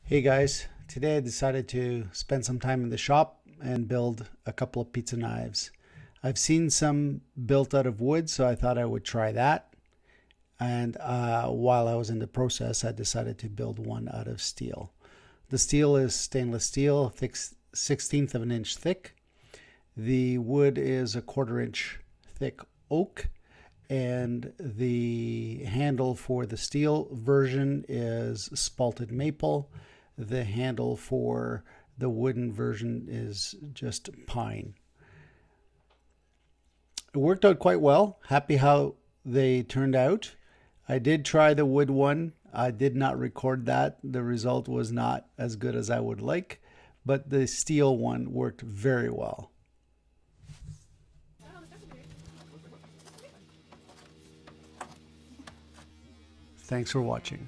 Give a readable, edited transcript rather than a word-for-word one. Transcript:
Hey guys, today I decided to spend some time in the shop and build a couple of pizza knives. I've seen some built out of wood, so I thought I would try that. And while I was in the process, I decided to build one out of steel. The steel is stainless steel, thick, 1/16 of an inch thick. The wood is a 1/4 inch thick oak, and the handle for the steel version is spalted maple. The handle for the wooden version is just pine. It worked out quite well. Happy how they turned out. I did try the wood one. I did not record that. The result was not as good as I would like, but the steel one worked very well. Thanks for watching.